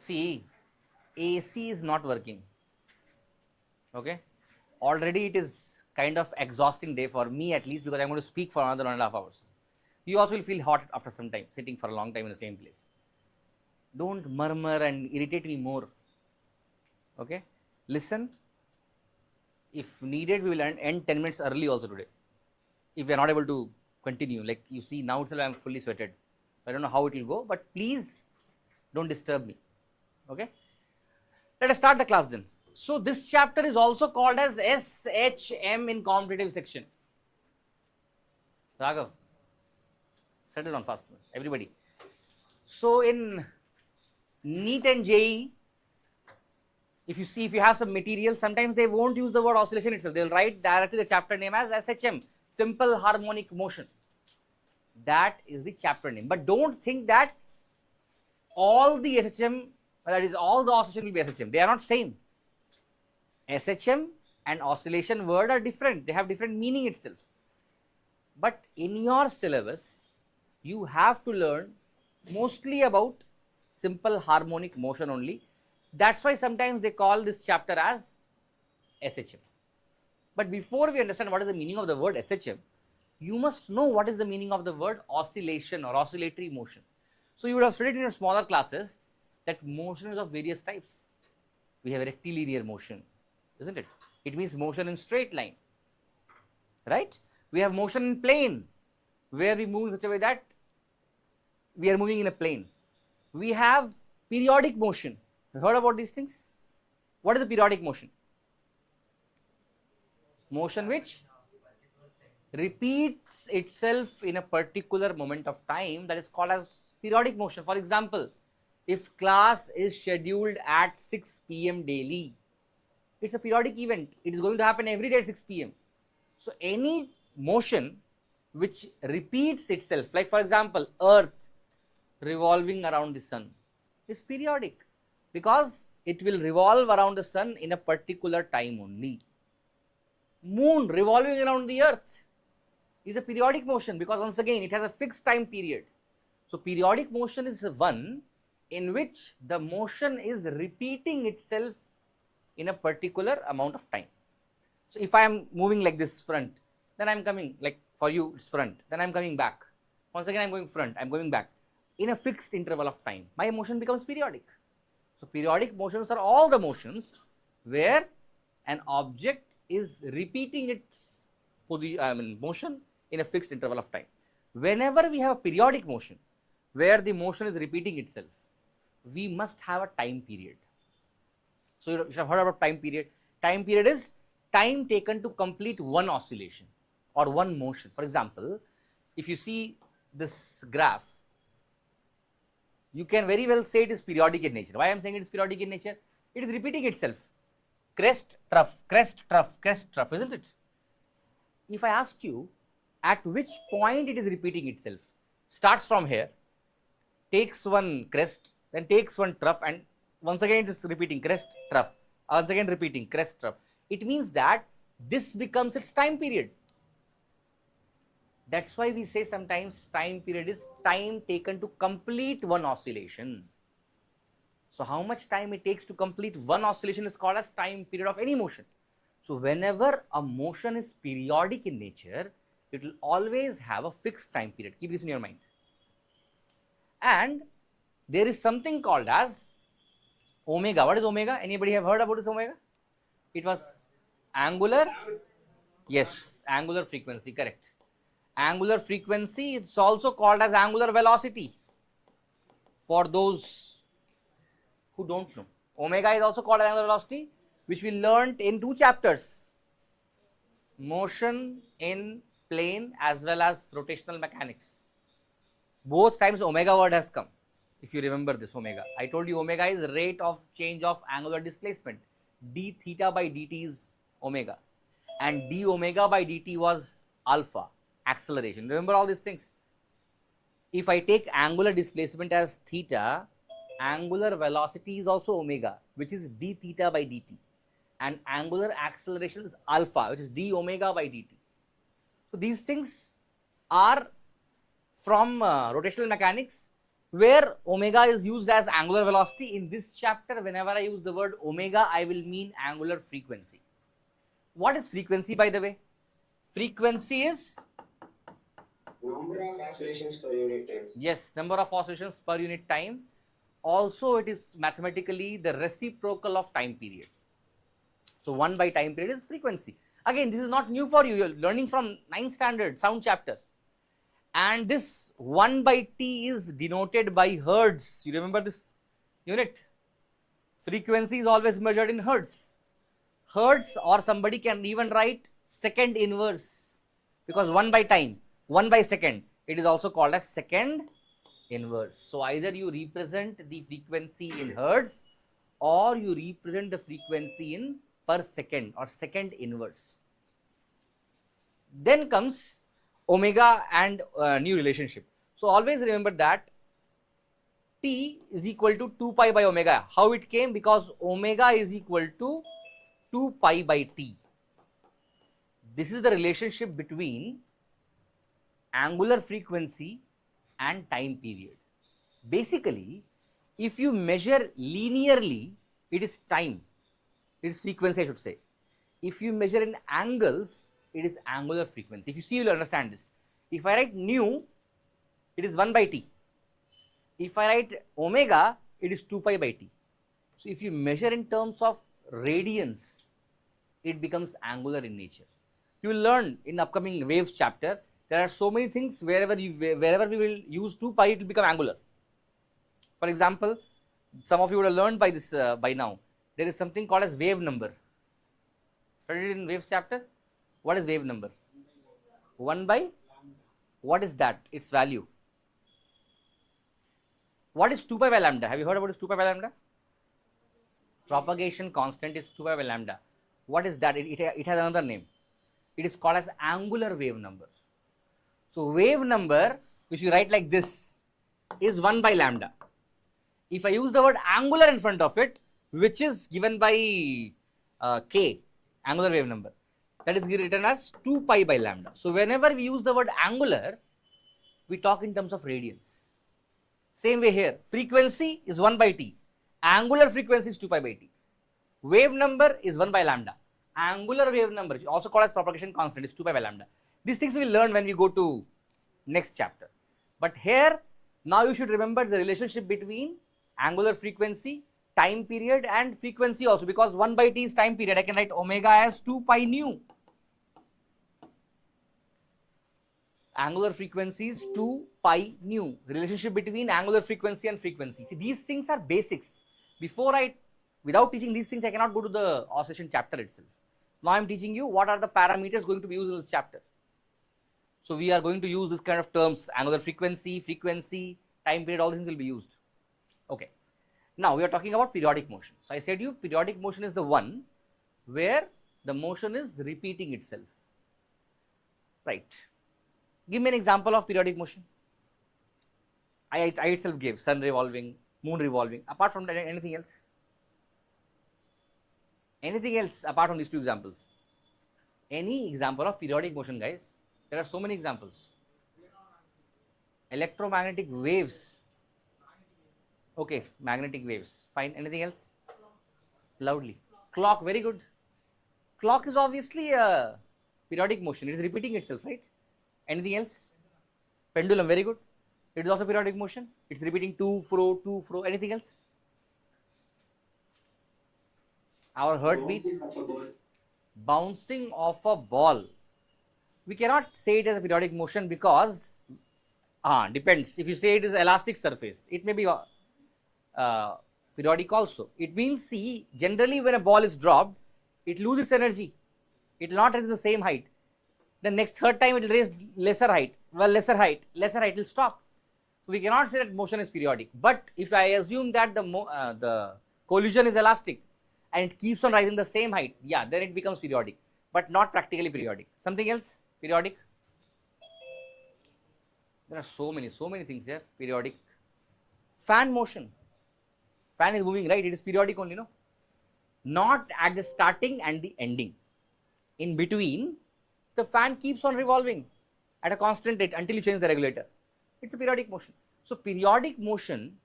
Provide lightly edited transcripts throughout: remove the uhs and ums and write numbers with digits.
See, AC is not working. Okay, already it is kind of exhausting day for me, at least, because I'm going to speak for another 1.5 hours. You also will feel hot after some time, sitting for a long time in the same place. Don't murmur and irritate me more. Okay, listen. If needed, we will end 10 minutes early also today. If we are not able to continue, like you see now itself, I am fully sweated. I don't know how it will go, but please don't disturb me. Okay, let us start the class then. So this chapter is also called as SHM in competitive section. Raghav, settle down fast, everybody. So in NEET and JEE, if you have some material, sometimes they won't use the word oscillation itself. They will write directly the chapter name as SHM, simple harmonic motion. That is the chapter name. But don't think that all the SHM, that is all the oscillation will be SHM. They are not same. SHM and oscillation word are different. They have different meaning itself. But in your syllabus, you have to learn mostly about simple harmonic motion only. That's why sometimes they call this chapter as SHM. But before we understand what is the meaning of the word SHM, you must know what is the meaning of the word oscillation or oscillatory motion. So you would have studied in your smaller classes that motion is of various types. We have rectilinear motion, isn't it? It means motion in straight line, right? We have motion in plane, where we move in such a way that we are moving in a plane. We have periodic motion. You heard about these things? What is the periodic motion? Motion which repeats itself in a particular moment of time, that is called as periodic motion. For example, if class is scheduled at 6 p.m. daily, it's a periodic event. It is going to happen every day at 6 p.m. So any motion which repeats itself, like for example, Earth revolving around the sun, is periodic because it will revolve around the sun in a particular time only. Moon revolving around the Earth is a periodic motion because once again it has a fixed time period. So periodic motion is one in which the motion is repeating itself in a particular amount of time. So if I am moving like this front, then I am coming, like for you it's front, then I am coming back. Once again I am going front, I am going back. In a fixed interval of time, my motion becomes periodic. So periodic motions are all the motions where an object is repeating its motion in a fixed interval of time. Whenever we have a periodic motion where the motion is repeating itself, we must have a time period. So you should have heard about time period. Time period is time taken to complete one oscillation or one motion. For example, if you see this graph, you can very well say it is periodic in nature. Why I am saying it is periodic in nature? It is repeating itself. Crest, trough, crest, trough, crest, trough, isn't it? If I ask you at which point it is repeating itself, starts from here, takes one crest, then takes one trough, and once again it is repeating crest, trough, once again repeating crest, trough. It means that this becomes its time period. That's why we say sometimes time period is time taken to complete one oscillation. So how much time it takes to complete one oscillation is called as time period of any motion. So whenever a motion is periodic in nature, it will always have a fixed time period. Keep this in your mind. And there is something called as omega. What is omega? Anybody have heard about this omega? It was angular, yes, angular frequency, correct. Angular frequency is also called as angular velocity for those who don't know. Omega is also called as angular velocity, which we learnt in 2 chapters, motion in plane as well as rotational mechanics. Both times omega word has come, if you remember this omega. I told you omega is rate of change of angular displacement. d theta by dt is omega and d omega by dt was alpha, acceleration. Remember all these things. If I take angular displacement as theta, angular velocity is also omega, which is d theta by dt, and angular acceleration is alpha, which is d omega by dt. So these things are from rotational mechanics, where omega is used as angular velocity. In this chapter, whenever I use the word omega, I will mean angular frequency. What is frequency, by the way? Frequency is number of oscillations per unit time. Yes, number of oscillations per unit time. Also, it is mathematically the reciprocal of time period. So 1 by time period is frequency. Again, this is not new for you. You are learning from 9th standard sound chapter. And this 1 by t is denoted by hertz. You remember this unit? Frequency is always measured in hertz. Hertz, or somebody can even write second inverse, because 1 by time, 1 by second, it is also called as second inverse. So either you represent the frequency in hertz or you represent the frequency in per second or second inverse. Then comes omega and new relationship. So always remember that t is equal to 2 pi by omega. How it came? Because omega is equal to 2 pi by t. This is the relationship between angular frequency and time period. Basically, if you measure linearly, it is time, it is frequency I should say. If you measure in angles, it is angular frequency. If you see, you will understand this. If I write nu, it is 1 by t. If I write omega, it is 2 pi by t. So if you measure in terms of radians, it becomes angular in nature. You will learn in upcoming waves chapter. There are so many things wherever we will use 2 pi, it will become angular. For example, some of you would have learned by this by now. There is something called as wave number. Studied in waves chapter. What is wave number? 1 by, what is that? Its value. What is 2 pi by lambda? Have you heard about this 2 pi by lambda? Propagation constant is 2 pi by lambda. What is that? It has another name. It is called as angular wave number. So wave number, which you write like this, is 1 by lambda. If I use the word angular in front of it, which is given by k, angular wave number, that is written as 2 pi by lambda. So whenever we use the word angular, we talk in terms of radians. Same way here, frequency is 1 by t, angular frequency is 2 pi by t. Wave number is 1 by lambda. Angular wave number, which is also called as propagation constant, is 2 pi by lambda. These things we will learn when we go to next chapter. But here, now you should remember the relationship between angular frequency, time period and frequency also, because 1 by t is time period. I can write omega as 2 pi nu. Angular frequency is 2 pi nu. The relationship between angular frequency and frequency. See, these things are basics. Without teaching these things, I cannot go to the oscillation chapter itself. Now I am teaching you what are the parameters going to be used in this chapter. So we are going to use this kind of terms: angular frequency, time period, all these things will be used. Okay. Now we are talking about periodic motion. So I said you periodic motion is the one where the motion is repeating itself. Right. Give me an example of periodic motion. I itself gave sun revolving, moon revolving. Apart from that, anything else? Anything else apart from these two examples? Any example of periodic motion, guys? There are so many examples. Electromagnetic waves. Okay, magnetic waves. Fine. Anything else? Loudly. Clock. Very good. Clock is obviously a periodic motion. It is repeating itself, right? Anything else? Pendulum. Very good. It is also periodic motion. It's repeating to, fro. Anything else? Our heartbeat. Bouncing off a ball. We cannot say it as a periodic motion because depends. If you say it is elastic surface, it may be periodic also. It means, see, generally when a ball is dropped, it loses its energy. It will not raise the same height. The next third time it will raise lesser height. Well, lesser height, it will stop. So we cannot say that motion is periodic. But if I assume that the collision is elastic and it keeps on rising the same height, yeah, then it becomes periodic, but not practically periodic. Something else periodic? There are so many things here. Periodic. Fan motion. Fan is moving, right? It is periodic only, no? Not at the starting and the ending. In between, the fan keeps on revolving at a constant rate until you change the regulator. It's a periodic motion. So periodic motion,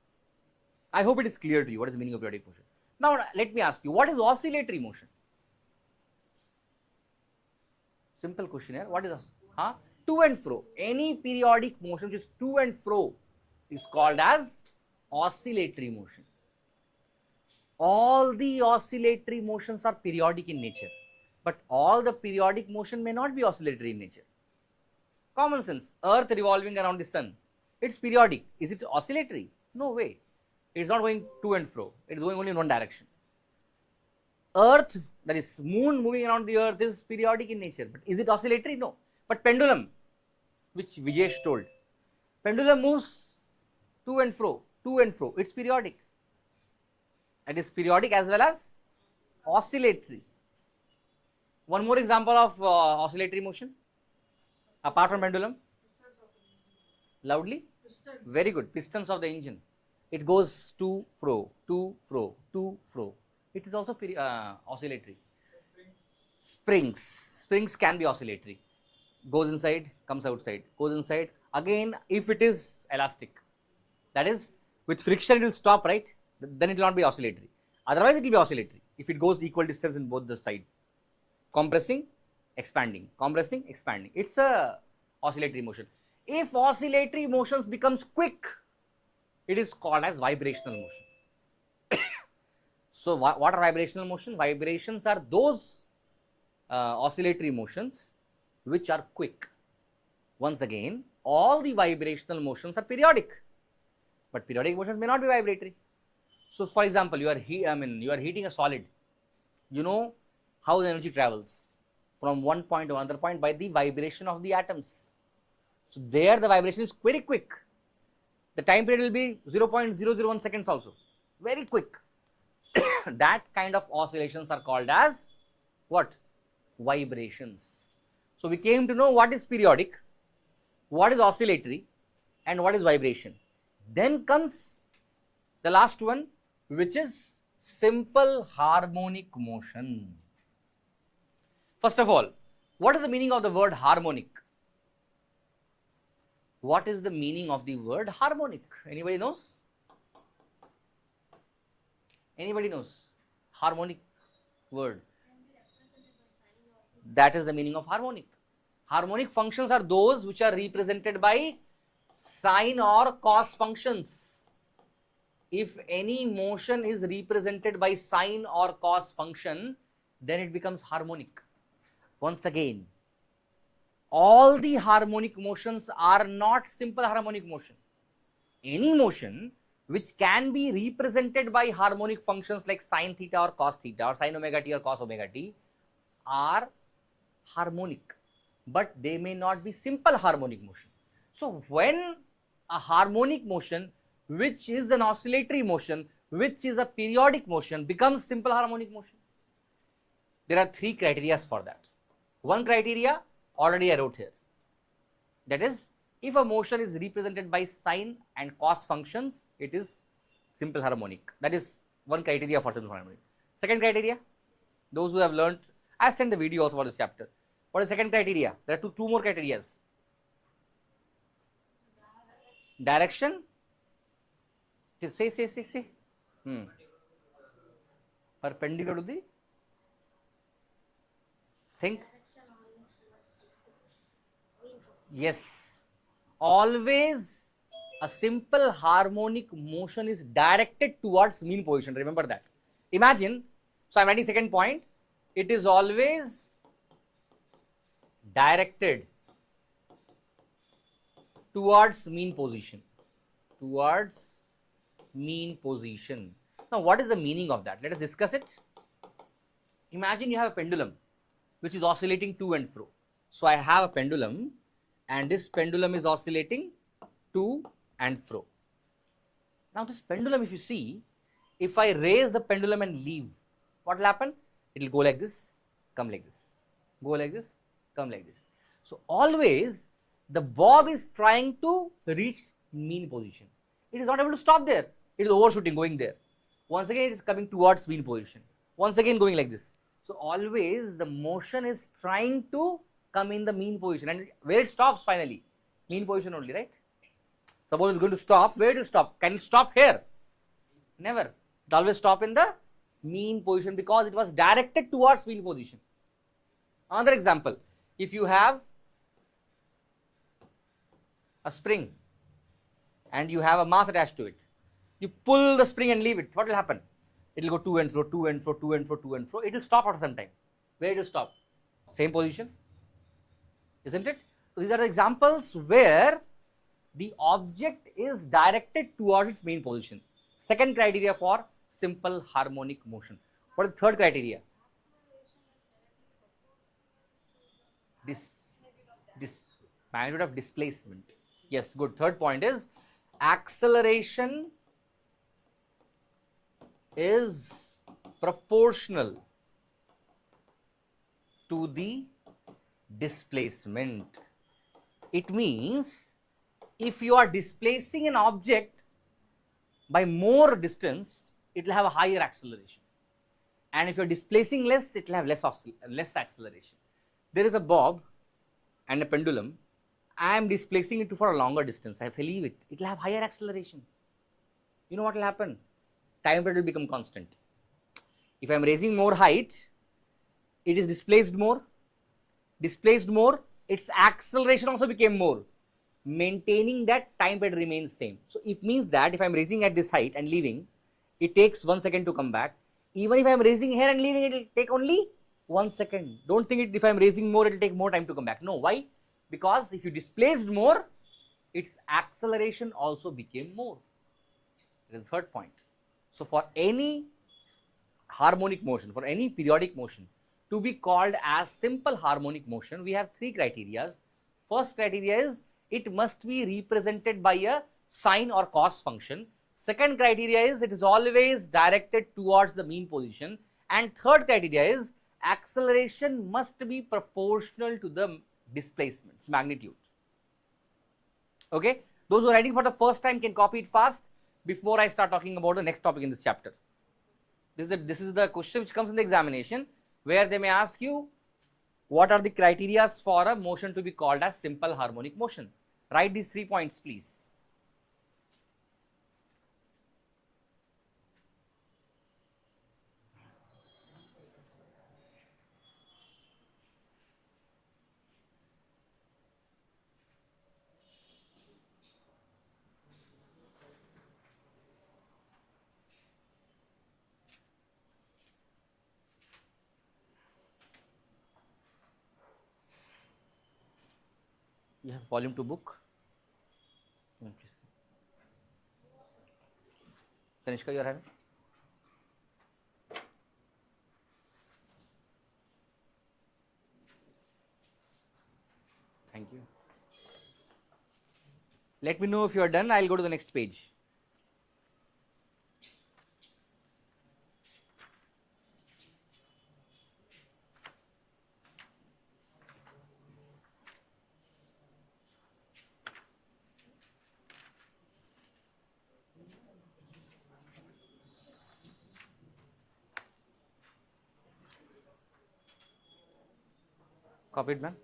I hope it is clear to you what is the meaning of periodic motion. Now let me ask you, what is oscillatory motion? Simple question here. What is to and fro? Any periodic motion which is to and fro is called as oscillatory motion. All the oscillatory motions are periodic in nature, but all the periodic motion may not be oscillatory in nature. Common sense. Earth revolving around the sun, it's periodic. Is it oscillatory? No way. It's not going to and fro. It is going only in one direction. Earth, that is moon moving around the earth, is periodic in nature, but is it oscillatory? No. But pendulum, which Vijesh told, pendulum moves to and fro, it's periodic. It is periodic as well as oscillatory. One more example of oscillatory motion apart from pendulum. Loudly? Very good. Pistons of the engine. It goes to, fro, to, fro, to, fro. It is also oscillatory. Springs can be oscillatory. Goes inside, comes outside, goes inside. Again, if it is elastic, that is, with friction it will stop, right? Then it will not be oscillatory. Otherwise, it will be oscillatory if it goes equal distance in both the sides. Compressing, expanding, compressing, expanding. It's a oscillatory motion. If oscillatory motions becomes quick, it is called as vibrational motion. So what are vibrational motion? Vibrations are those oscillatory motions which are quick. Once again, all the vibrational motions are periodic, but periodic motions may not be vibratory. So for example, you are heating a solid. You know how the energy travels from one point to another point by the vibration of the atoms. So there the vibration is very quick. The time period will be 0.001 seconds also, very quick. That kind of oscillations are called as what? Vibrations. So we came to know what is periodic, what is oscillatory, and what is vibration. Then comes the last one, which is simple harmonic motion. First of all, what is the meaning of the word harmonic? What is the meaning of the word harmonic? Anybody knows? Anybody knows? Harmonic word. That is the meaning of harmonic. Harmonic functions are those which are represented by sine or cos functions. If any motion is represented by sine or cos function, then it becomes harmonic. Once again, all the harmonic motions are not simple harmonic motion. Any motion which can be represented by harmonic functions like sine theta or cos theta or sine omega t or cos omega t are harmonic, but they may not be simple harmonic motion. So when a harmonic motion, which is an oscillatory motion, which is a periodic motion, becomes simple harmonic motion, there are three criteria for that. One criteria already I wrote here, that is, if a motion is represented by sine and cos functions, it is simple harmonic. That is one criteria for simple harmonic. Second criteria, those who have learned, I have sent the video also for this chapter. What is the second criteria? There are two more criteria. Direction. Say. Perpendicular to the. Think. Yes. Always a simple harmonic motion is directed towards mean position. Remember that. Imagine, so I am writing second point. It is always directed towards mean position. Towards mean position. Now, what is the meaning of that? Let us discuss it. Imagine you have a pendulum which is oscillating to and fro. So I have a pendulum, and this pendulum is oscillating to and fro. Now this pendulum, if you see, if I raise the pendulum and leave, what will happen? It will go like this, come like this, go like this, come like this. So always the bob is trying to reach mean position. It is not able to stop there. It is overshooting, going there. Once again, it is coming towards mean position. Once again, going like this. So always the motion is trying to come in the mean position, and where it stops finally, mean position only, right? Suppose it's going to stop, where to stop? Can it stop here? Never. It always stop in the mean position because it was directed towards mean position. Another example, if you have a spring and you have a mass attached to it, you pull the spring and leave it, what will happen? It will go to and fro, to and fro, to and fro, to and fro. It will stop after some time. Where it will stop? Same position, isn't it? So these are the examples where the object is directed towards its main position. Second criteria for simple harmonic motion. What is the third criteria? This magnitude of displacement. Yes, good. Third point is acceleration is proportional to the displacement. It means if you are displacing an object by more distance, it will have a higher acceleration, and if you are displacing less, it will have less acceleration. There is a bob and a pendulum. I am displacing it for a longer distance. I leave it. It will have higher acceleration. You know what will happen? Time period will become constant. If I am raising more height, it is displaced more. Displaced more, its acceleration also became more. Maintaining that, time period remains same. So it means that if I am raising at this height and leaving, it takes 1 second to come back. Even if I am raising here and leaving, it will take only 1 second. Don't think if I am raising more, it will take more time to come back. No, why? Because if you displaced more, its acceleration also became more. That is the third point. So for any harmonic motion, for any periodic motion to be called as simple harmonic motion, we have three criteria. First criteria is it must be represented by a sine or cos function. Second criteria is it is always directed towards the mean position. And third criteria is acceleration must be proportional to the displacement's magnitude. Okay, those who are writing for the first time can copy it fast before I start talking about the next topic in this chapter. This is the question which comes in the examination, where they may ask you what are the criteria for a motion to be called as simple harmonic motion. Write these 3 points, please. You have volume 2 book. Tanishka, you are having? Thank you. Let me know if you are done. I will go to the next page. Copied, ma'am?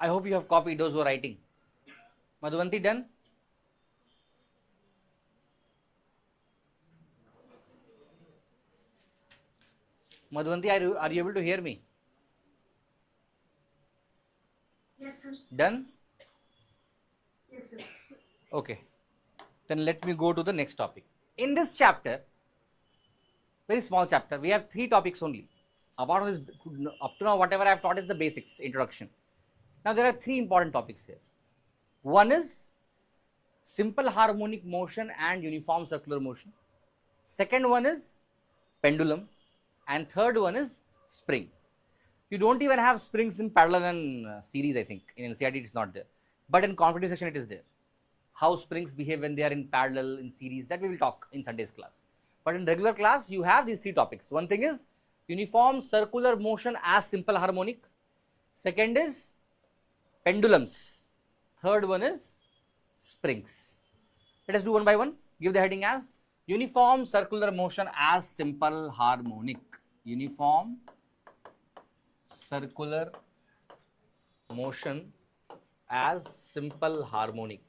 I hope you have copied those who are writing. Madhuvanti, done? Madhuvanti, are you able to hear me? Yes, sir. Done? Yes, sir. Okay. Then let me go to the next topic. In this chapter, very small chapter, we have 3 topics only. Apart from this, up to now, whatever I have taught is the basics, introduction. Now, there are 3 important topics here. One is simple harmonic motion and uniform circular motion. Second one is pendulum. And third one is spring. You don't even have springs in parallel and series, I think. In NCERT, it is not there. But in competitive section, it is there. How springs behave when they are in parallel, in series, that we will talk in Sunday's class. But in regular class, you have these three topics. One thing is uniform circular motion as simple harmonic. Second is pendulums. Third one is springs. Let us do one by one. Give the heading as uniform circular motion as simple harmonic. Uniform circular motion as simple harmonic.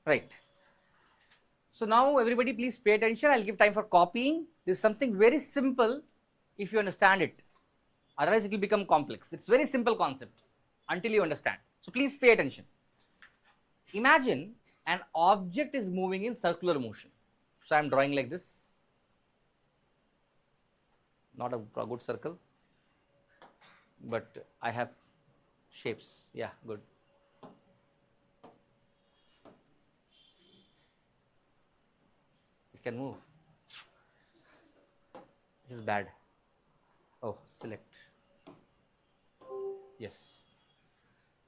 Right. So now everybody please pay attention. I'll give time for copying. This is something very simple if you understand it. Otherwise it will become complex. It's very simple concept until you understand. So please pay attention. Imagine an object is moving in circular motion. So I am drawing like this. Not a good circle, but I have shapes. Yeah, good. It can move. This is bad. Oh, select. Yes.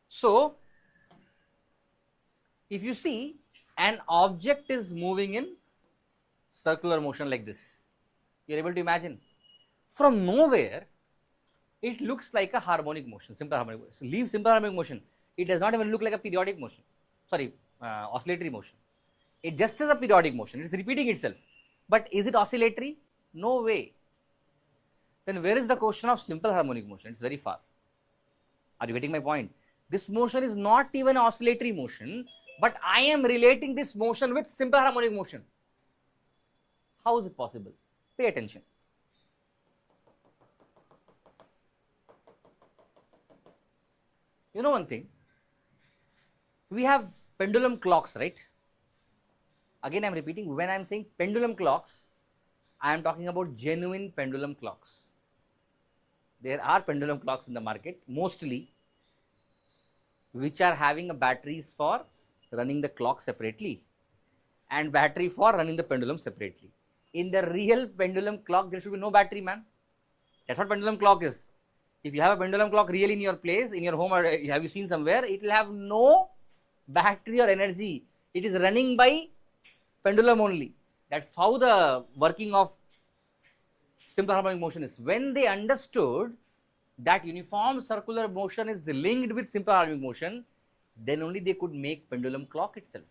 So, if you see an object is moving in circular motion like this, you are able to imagine. From nowhere, it looks like a harmonic motion, simple harmonic motion. So leave simple harmonic motion. It does not even look like a periodic motion. Sorry, oscillatory motion. It just is a periodic motion. It is repeating itself. But is it oscillatory? No way. Then where is the question of simple harmonic motion? It's very far. Are you getting my point? This motion is not even oscillatory motion, but I am relating this motion with simple harmonic motion. How is it possible? Pay attention. You know one thing, we have pendulum clocks, right? Again I am repeating, when I am saying pendulum clocks, I am talking about genuine pendulum clocks. There are pendulum clocks in the market, mostly, which are having a batteries for running the clock separately and battery for running the pendulum separately. In the real pendulum clock, there should be no battery, man. That's what pendulum clock is. If you have a pendulum clock really in your place, in your home, or have you seen somewhere, it will have no battery or energy. It is running by pendulum only. That's how the working of simple harmonic motion is. When they understood that uniform circular motion is linked with simple harmonic motion, then only they could make pendulum clock itself.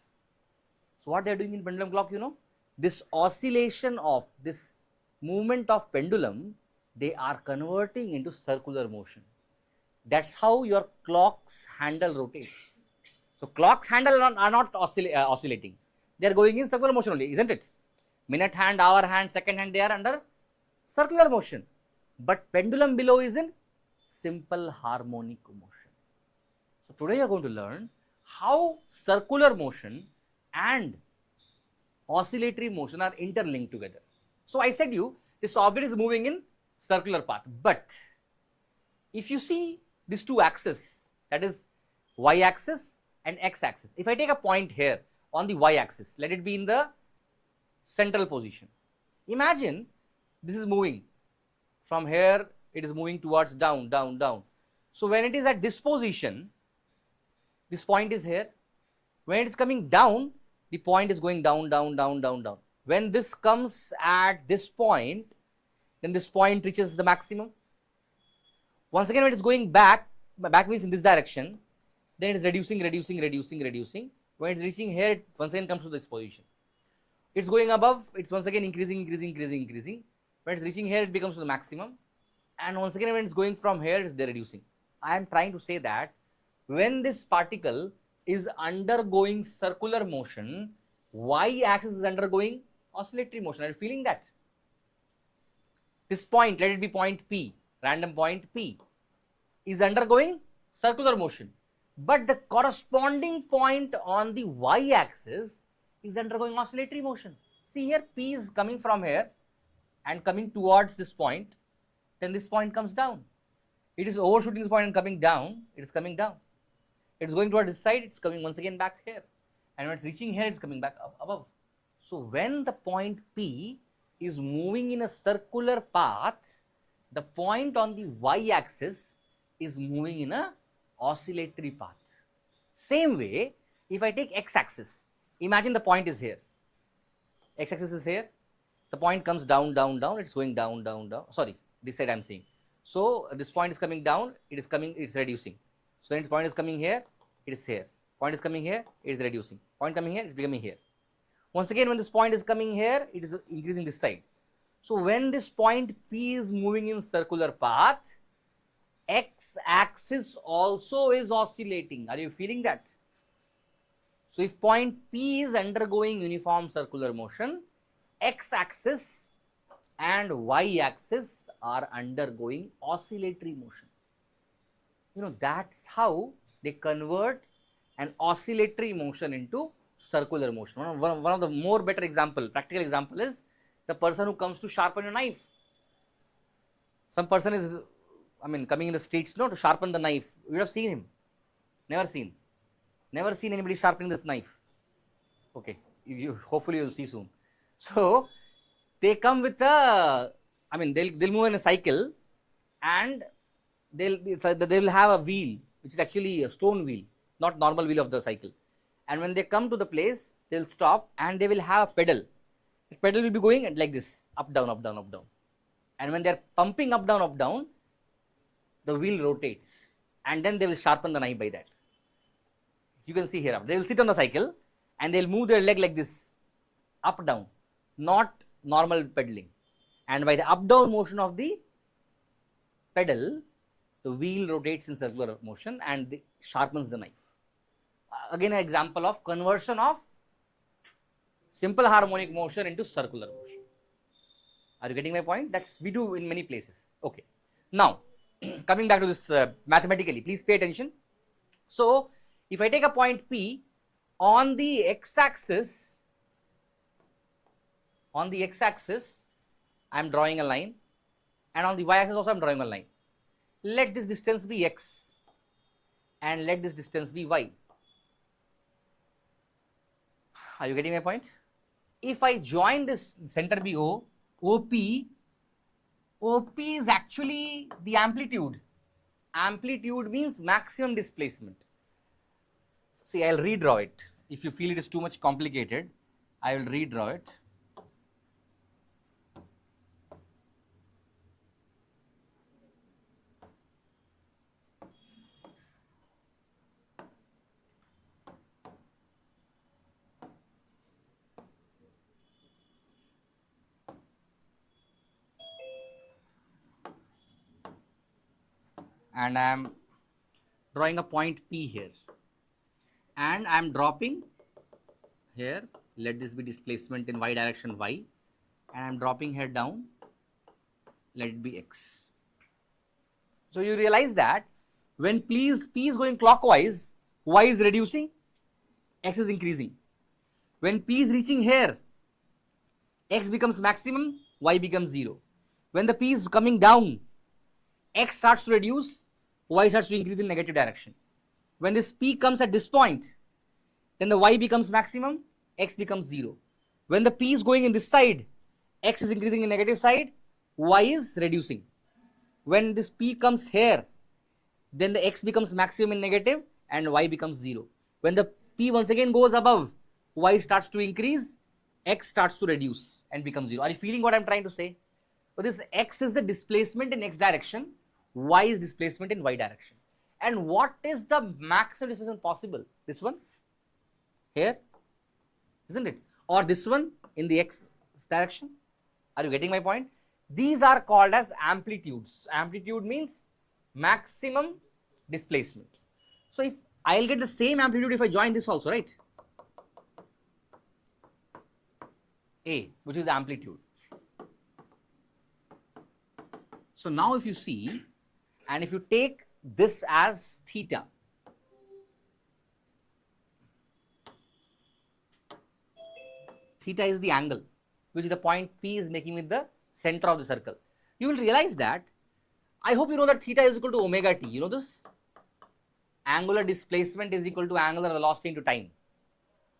So what they are doing in pendulum clock, you know, this oscillation of this movement of pendulum, they are converting into circular motion. That's how your clock's handle rotates. So clock's handle are not oscillating. They are going in circular motion only, isn't it? Minute hand, hour hand, second hand, they are under circular motion. But pendulum below is in simple harmonic motion. So today you are going to learn how circular motion and oscillatory motion are interlinked together. So I said you, this object is moving in circular path, but if you see these two axes, that is y-axis and x-axis, if I take a point here on the y-axis, let it be in the central position. Imagine this is moving from here, it is moving towards down, down, down. So when it is at this position, this point is here. When it is coming down, the point is going down, down, down, down, down. When this comes at this point, then this point reaches the maximum. Once again, when it is going back, back means in this direction, then it is reducing, reducing, reducing, reducing. When it is reaching here, it once again comes to this position. It's going above, it's once again increasing, increasing, increasing, increasing. When it's reaching here, it becomes to the maximum. And once again, when it's going from here, it's there reducing. I am trying to say that when this particle is undergoing circular motion, y-axis is undergoing oscillatory motion. Are you feeling that? This point, let it be point P, random point P, is undergoing circular motion. But the corresponding point on the y-axis is undergoing oscillatory motion. See here, P is coming from here and coming towards this point, then this point comes down. It is overshooting this point and coming down, it is coming down. It is going towards this side, it is coming once again back here. And when it is reaching here, it is coming back up above. So when the point P is moving in a circular path, the point on the y-axis is moving in a oscillatory path. Same way, if I take x-axis, imagine the point is here, x-axis is here, the point comes down, down, down, it's going down, down, down, sorry, this side I am seeing. So this point is coming down, it is coming, it's reducing. So when its point is coming here, it is here. Point is coming here, it is reducing. Point coming here, it is becoming here. Once again, when this point is coming here, it is increasing this side. So when this point P is moving in circular path, x-axis also is oscillating. Are you feeling that? So if point P is undergoing uniform circular motion, x-axis and y-axis are undergoing oscillatory motion. You know, that's how they convert an oscillatory motion into circular motion. One of the more better example, practical example is the person who comes to sharpen a knife. Some person is, I mean, coming in the streets, to sharpen the knife. You have seen him? Never seen. Never seen anybody sharpening this knife. Okay, hopefully you will see soon. So they come with a, I mean, they'll move in a cycle, and they will have a wheel which is actually a stone wheel, not normal wheel of the cycle. And when they come to the place, they'll stop and they will have a pedal. The pedal will be going like this, up, down, up, down, up, down. And when they're pumping up, down, the wheel rotates, and then they will sharpen the knife by that. You can see here, they will sit on the cycle and they'll move their leg like this, up, down, not normal pedaling. And by the up, down motion of the pedal, the wheel rotates in circular motion and sharpens the knife. Again, an example of conversion of simple harmonic motion into circular motion. Are you getting my point? That's we do in many places. Okay. Now, coming back to this mathematically, please pay attention. So, if I take a point P on the x-axis, I am drawing a line, and on the y-axis also I am drawing a line. Let this distance be x and let this distance be y. Are you getting my point? If I join this center be O, OP is actually the amplitude. Amplitude means maximum displacement. See, I will redraw it. If you feel it is too much complicated, I will redraw it. And I am drawing a point P here, and I am dropping here, let this be displacement in y direction y, and I am dropping here down, let it be x. So you realize that when P is going clockwise, y is reducing, x is increasing. When P is reaching here, x becomes maximum, y becomes 0. When the P is coming down, x starts to reduce, y starts to increase in negative direction. When this P comes at this point, then the y becomes maximum, x becomes 0. When the P is going in this side, x is increasing in negative side, y is reducing. When this P comes here, then the x becomes maximum in negative and y becomes 0. When the P once again goes above, y starts to increase, x starts to reduce and becomes 0. Are you feeling what I am trying to say? So this x is the displacement in x direction, y is displacement in y direction. And what is the maximum displacement possible? This one here, isn't it? Or this one in the x direction? Are you getting my point? These are called as amplitudes. Amplitude means maximum displacement. So if I'll get the same amplitude if I join this also, right? A, which is the amplitude. So now if you see, and if you take this as theta, theta is the angle which the point P is making with the center of the circle. You will realize that, I hope you know that theta is equal to omega t. You know this? Angular displacement is equal to angular velocity into time,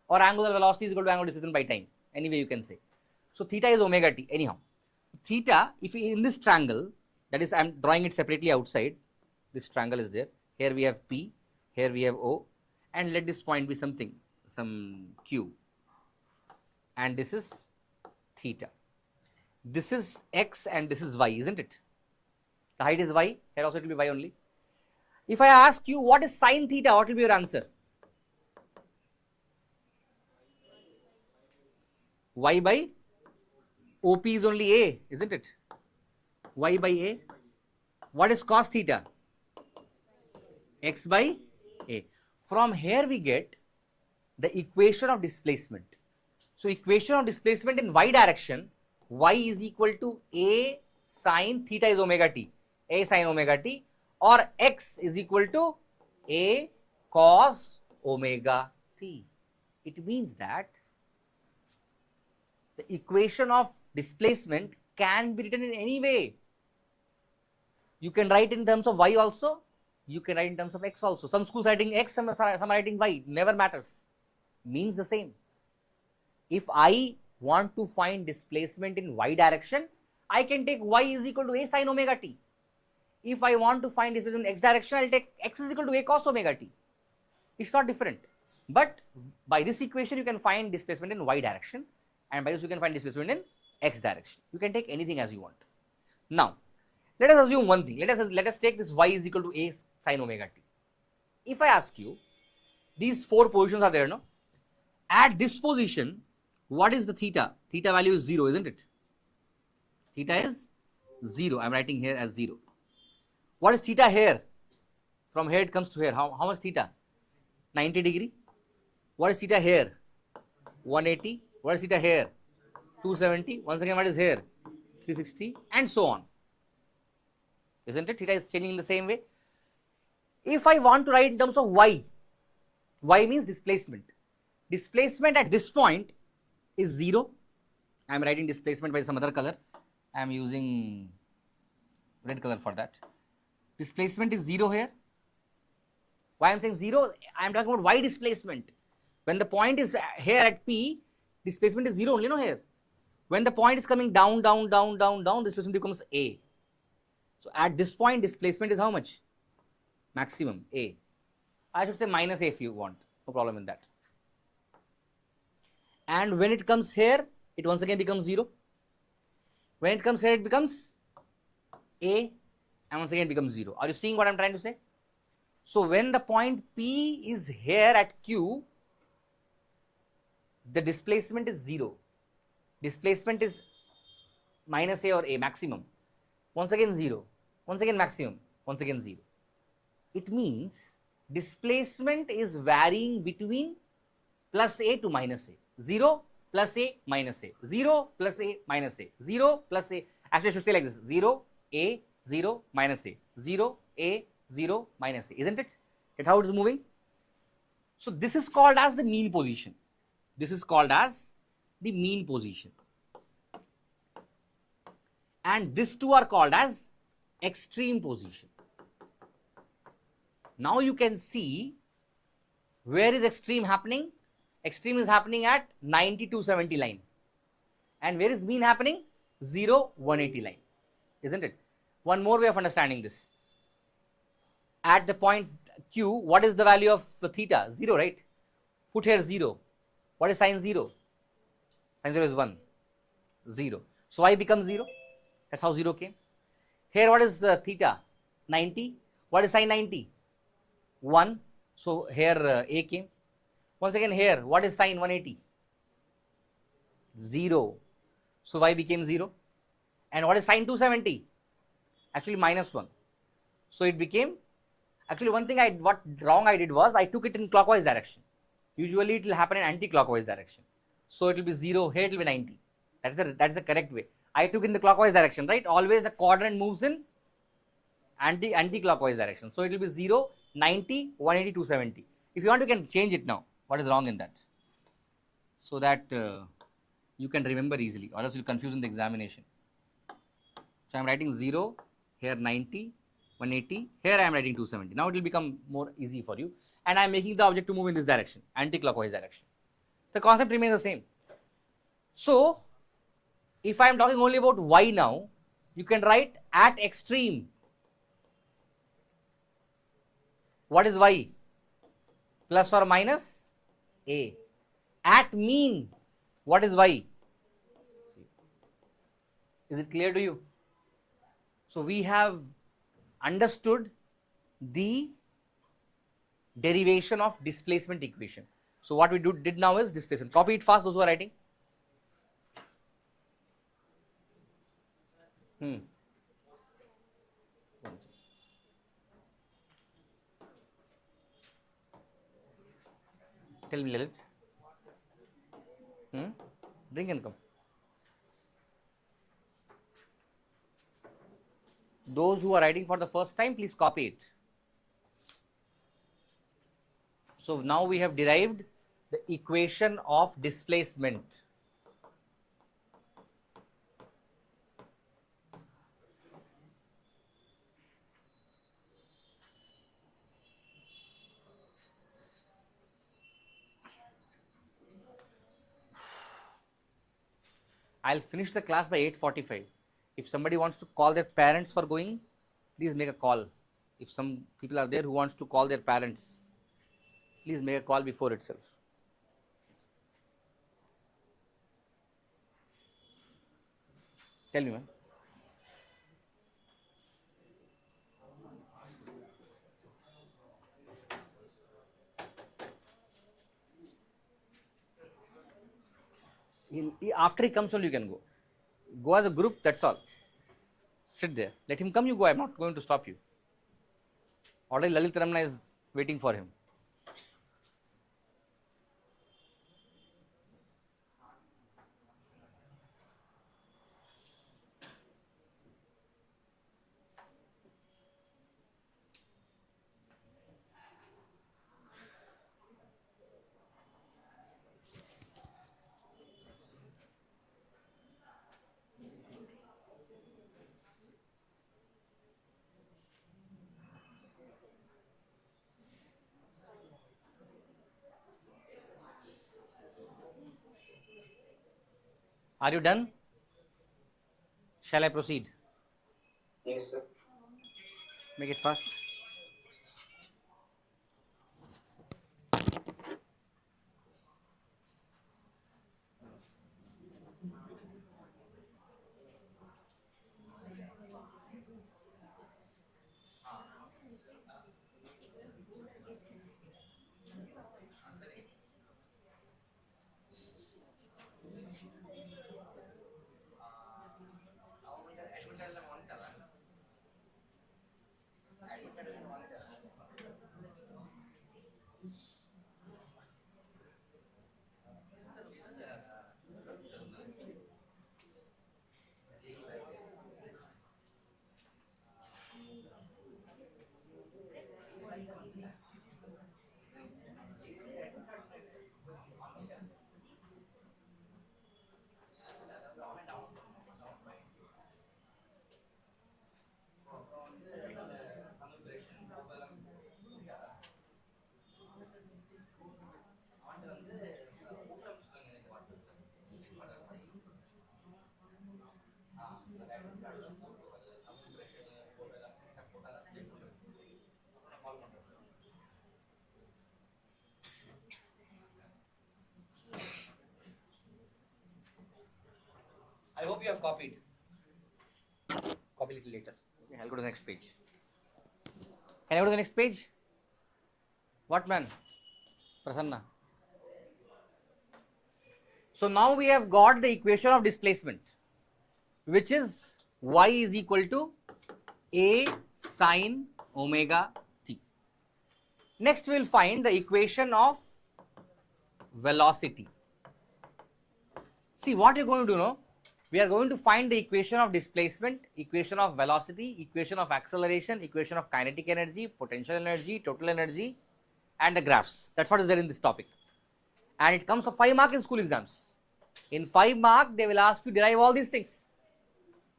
or angular velocity is equal to angular displacement by time. Anyway, you can say. So theta is omega t. Anyhow, theta, if in this triangle, That is, I am drawing it separately outside. This triangle is there. Here we have P, here we have O, and let this point be something, some Q. And this is theta. This is X and this is Y, isn't it? The height is Y, here also it will be Y only. If I ask you what is sine theta, what will be your answer? Y by OP is only A, isn't it? Y by A. What is cos theta? X by A. From here we get the equation of displacement. So equation of displacement in Y direction, Y is equal to A sine theta is omega t, A sine omega t, or X is equal to A cos omega t. It means that the equation of displacement can be written in any way. You can write in terms of Y also, you can write in terms of X also. Some schools are writing X, some are writing Y, never matters, means the same. If I want to find displacement in Y direction, I can take Y is equal to A sine omega t. If I want to find displacement in X direction, I will take X is equal to A cos omega t. It's not different. But by this equation, you can find displacement in Y direction, and by this you can find displacement in X direction. You can take anything as you want. Now, let us assume one thing. Let us take this Y is equal to A sine omega t. If I ask you, these four positions are there, no? At this position, what is the theta? Theta value is 0, isn't it? Theta is 0. I am writing here as 0. What is theta here? From here it comes to here. How much theta? 90 degree. What is theta here? 180. What is theta here? 270. Once again, what is here? 360, and so on. Isn't it? Theta is changing in the same way. If I want to write in terms of Y, Y means displacement. Displacement at this point is 0. I am writing displacement by some other color. I am using red color for that. Displacement is 0 here. Why I am saying 0? I am talking about Y displacement. When the point is here at P, displacement is 0 only, no, here. When the point is coming down, down, down, down, down, displacement becomes A. So at this point, displacement is how much? Maximum, A. I should say minus A if you want, no problem in that. And when it comes here, it once again becomes 0. When it comes here, it becomes A, and once again it becomes 0. Are you seeing what I am trying to say? So when the point P is here at Q, the displacement is 0. Displacement is minus A or A, maximum. Once again 0. Once again maximum. Once again 0. It means displacement is varying between plus A to minus A. 0 plus A minus A. 0 plus A minus A. 0 plus A. Actually, I should say like this: 0, A, 0, minus A. 0, A, 0, minus A. Isn't it? That's how it is moving. So this is called as the mean position. This is called as the mean position. And these two are called as extreme position. Now you can see where is extreme happening. Extreme is happening at 90 to 70 line. And where is mean happening? 0, 180 line. Isn't it? One more way of understanding this. At the point Q, what is the value of the theta? 0, right? Put here 0. What is sine 0? Sine 0 is 1. 0. So Y becomes 0. That's how 0 came. Here what is theta? 90. What is sine 90? 1. So here A came. Once again here, what is sine 180? 0. So Y became 0. And what is sine 270? Actually minus 1. So it became, actually one thing what wrong I did was I took it in clockwise direction. Usually it will happen in anti-clockwise direction. So it will be 0, here it will be 90. That's the correct way. I took in the clockwise direction, right? Always the quadrant moves in anti-clockwise direction. So it will be 0, 90, 180, 270. If you want, you can change it now. What is wrong in that? So that you can remember easily, or else you will confuse in the examination. So I am writing 0, here 90, 180, here I am writing 270. Now it will become more easy for you. And I am making the object to move in this direction, anti-clockwise direction. The concept remains the same. So if I am talking only about Y now, You can write at extreme. What is y? Plus or minus a. At mean, what is y? Is it clear to you? So we have understood the derivation of displacement equation. So what we did now is displacement. Copy it fast, those who are writing. One second. Tell me, Lalit. Drink and come. Those who are writing for the first time, please copy it. So now we have derived the equation of displacement. I'll finish the class by 8:45. If somebody wants to call their parents for going, please make a call. If some people are there who wants to call their parents, please make a call before itself. Tell me, man. After he comes only you can go. Go as a group, that's all. Sit there. Let him come, you go. I'm not going to stop you. Already Lalit Ramana is waiting for him. Are you done? Shall I proceed? Yes, sir. Make it fast. I hope you have copied. Copy little later. Okay, I'll go to the next page. Can I go to the next page? What, man? Prasanna. So now we have got the equation of displacement, which is y is equal to a sine omega t. Next we will find the equation of velocity. See what you're going to do now. We are going to find the equation of displacement, equation of velocity, equation of acceleration, equation of kinetic energy, potential energy, total energy, and the graphs. That's what is there in this topic. And it comes for 5 marks in school exams. In 5 marks, they will ask you derive all these things.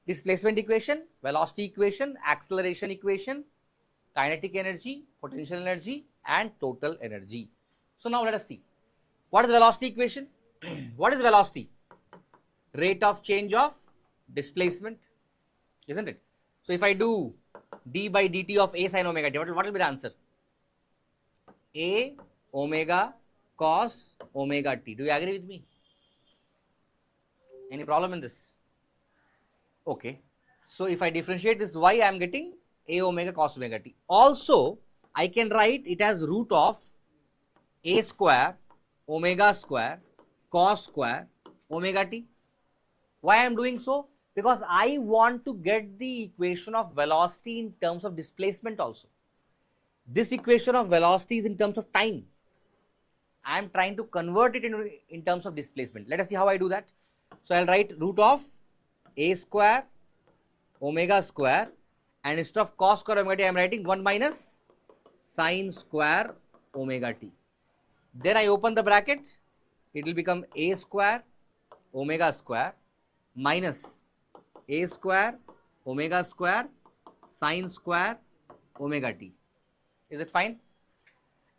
Displacement equation, velocity equation, acceleration equation, kinetic energy, potential energy, and total energy. So now let us see. What is velocity equation? What is velocity? Rate of change of displacement. isn't it? So if I do d by dt of a sin omega t, what will be the answer? A omega cos omega t. Do you agree with me? Any problem in this? Okay. So if I differentiate this y, I am getting a omega cos omega t. Also, I can write it as root of a square omega square cos square omega t. Why I am doing so? Because I want to get the equation of velocity in terms of displacement also. This equation of velocity is in terms of time. I am trying to convert it in terms of displacement. Let us see how I do that. So I'll write root of a square omega square, and instead of cos square omega t I am writing 1 minus sin square omega t. Then I open the bracket, it will become a square omega square minus a square omega square sin square omega t. Is it fine?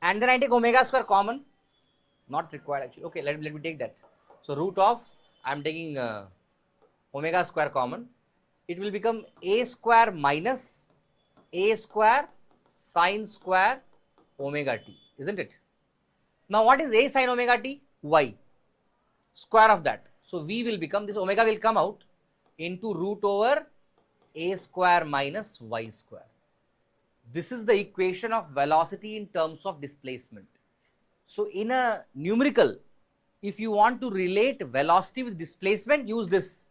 And then I take omega square common, not required actually. Okay, let me take that. So root of, I am taking omega square common, it will become a square minus a square sin square omega t, isn't it? Now what is a sin omega t? Y, square of that. So v will become, this omega will come out into root over a square minus y square. This is the equation of velocity in terms of displacement. So in a numerical, if you want to relate velocity with displacement, use this.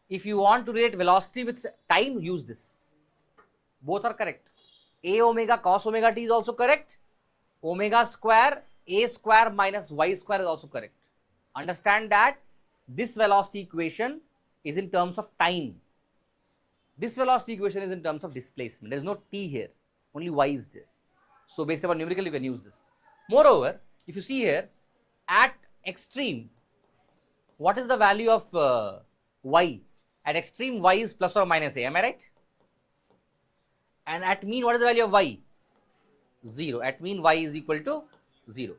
If you want to relate velocity with time, use this. Both are correct. A omega cos omega t is also correct. Omega square a square minus y square is also correct. Understand that this velocity equation is in terms of time. This velocity equation is in terms of displacement. There is no t here, only y is there. So based upon numerical, you can use this. Moreover, if you see here, at extreme, what is the value of y? At extreme, y is plus or minus a, am I right? And at mean, what is the value of y? 0. At mean, y is equal to 0.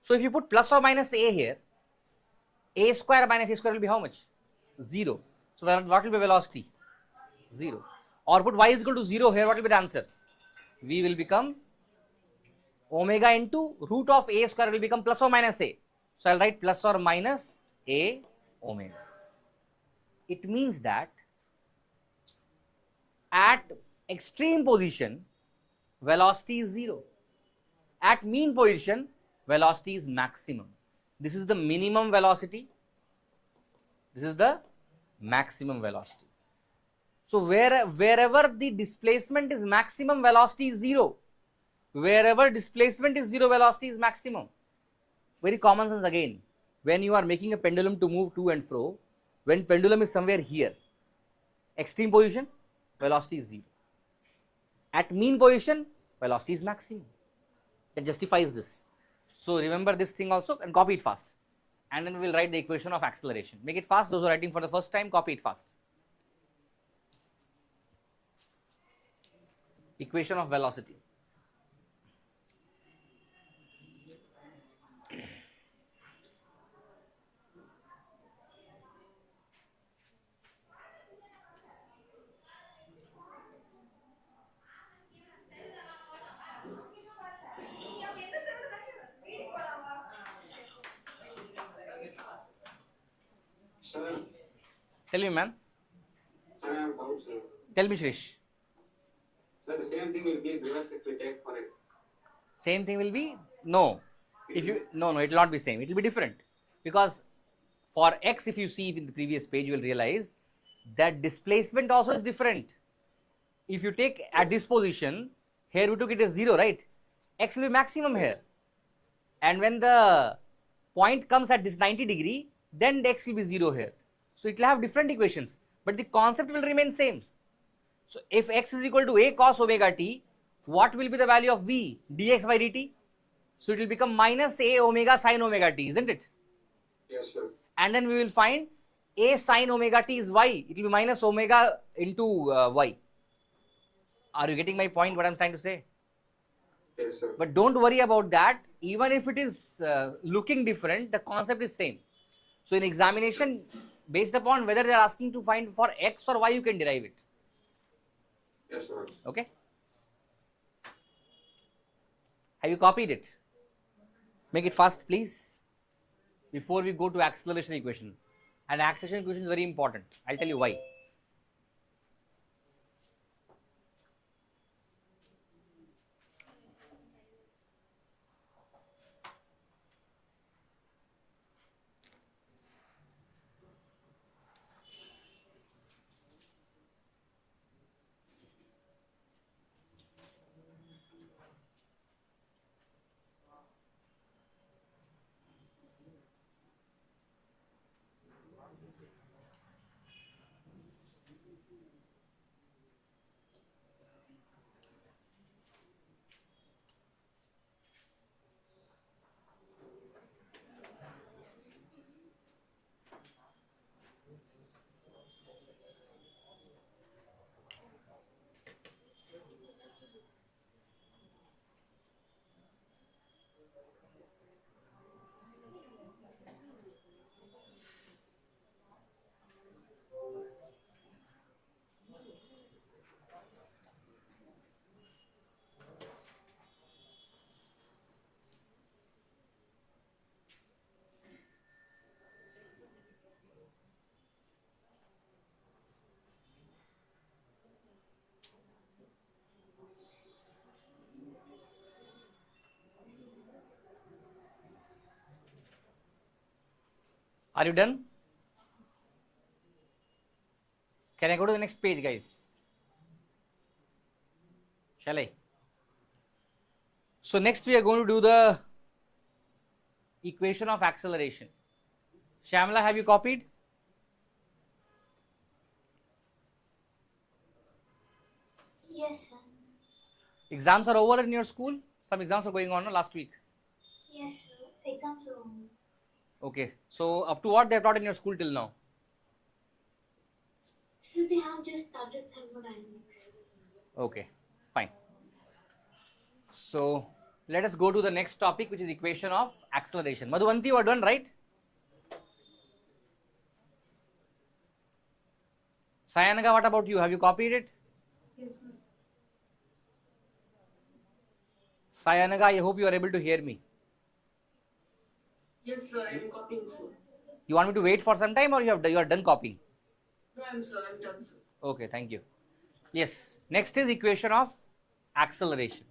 So if you put plus or minus a here, a square minus a square will be how much? 0. So what will be velocity? 0. Or put y is equal to 0 here, what will be the answer? V will become omega into root of a square will become plus or minus a. So I'll write plus or minus a omega. It means that at extreme position, velocity is 0. At mean position, velocity is maximum. This is the minimum velocity. This is the maximum velocity. So wherever the displacement is maximum, velocity is 0. Wherever displacement is 0, velocity is maximum. Very common sense again. When you are making a pendulum to move to and fro, when pendulum is somewhere here, extreme position, velocity is 0. At mean position, velocity is maximum. That justifies this. So remember this thing also and copy it fast. And then we will write the equation of acceleration. Make it fast. Those who are writing for the first time, copy it fast. Equation of velocity. Sir, Tell me, man. sir, I have doubt, sir. Tell me, Shrish. Sir, the same thing will be in reverse if we take for x. Same thing will be? No. If you no, it will not be same. It will be different. Because for x, if you see in the previous page, you will realize that displacement also is different. If you take at this position, here we took it as 0, right? X will be maximum here. And when the point comes at this 90 degree, then the x will be 0 here. So it will have different equations, but the concept will remain same. So if x is equal to a cos omega t, what will be the value of v? Dx by dt. So it will become minus a omega sin omega t, isn't it? Yes, sir. And then we will find a sin omega t is y. It will be minus omega into y. Are you getting my point, what I am trying to say? Yes, sir. But don't worry about that. Even if it is looking different, the concept is same. So in examination, based upon whether they are asking to find for x or y, you can derive it. sir. Okay. Have you copied it? Make it fast, please, before we go to acceleration equation. And acceleration equation is very important. I'll tell you why. Are you done? Can I go to the next page, guys? Shall I? So next we are going to do the equation of acceleration. Shamla, have you copied? Yes, sir. Exams are over in your school? Some exams are going on last week. Yes, sir. Exams are over. Okay. So up to what they have taught in your school till now? So they have just started thermodynamics. Okay, fine. So let us go to the next topic, which is equation of acceleration. Madhuvanti, you are done, right? Sayanaga, what about you? Have you copied it? Yes, sir. Sayanaga, I hope you are able to hear me. Yes, sir, I am copying, sir. You want me to wait for some time, or you are done copying? No, I'm done, sir. Okay, thank you. Yes, next is equation of acceleration.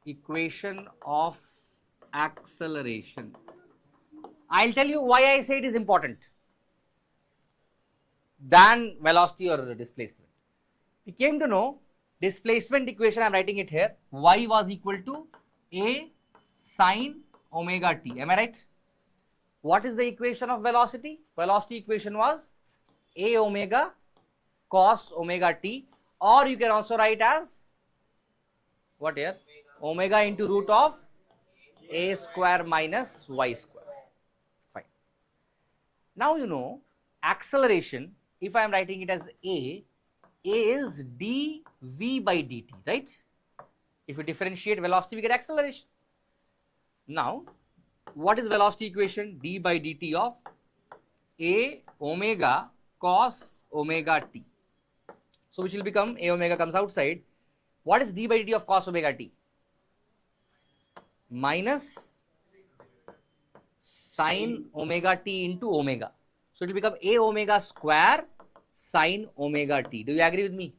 Equation of acceleration. I'll tell you why I say it is important than velocity or displacement. We came to know displacement equation, I'm writing it here. Y was equal to A sine omega t. Am I right? What is the equation of velocity? Velocity equation was A omega cos omega t, or you can also write as what here? Omega into root of A square minus Y square. Fine. Now you know acceleration, if I am writing it as A is dv by dt, right? If you differentiate velocity, we get acceleration. Now, what is velocity equation? D by dt of A omega cos omega t. So, which will become A omega comes outside. What is d by dt of cos omega t? Minus sine omega t into omega. So, it will become A omega square sine omega t. Do you agree with me?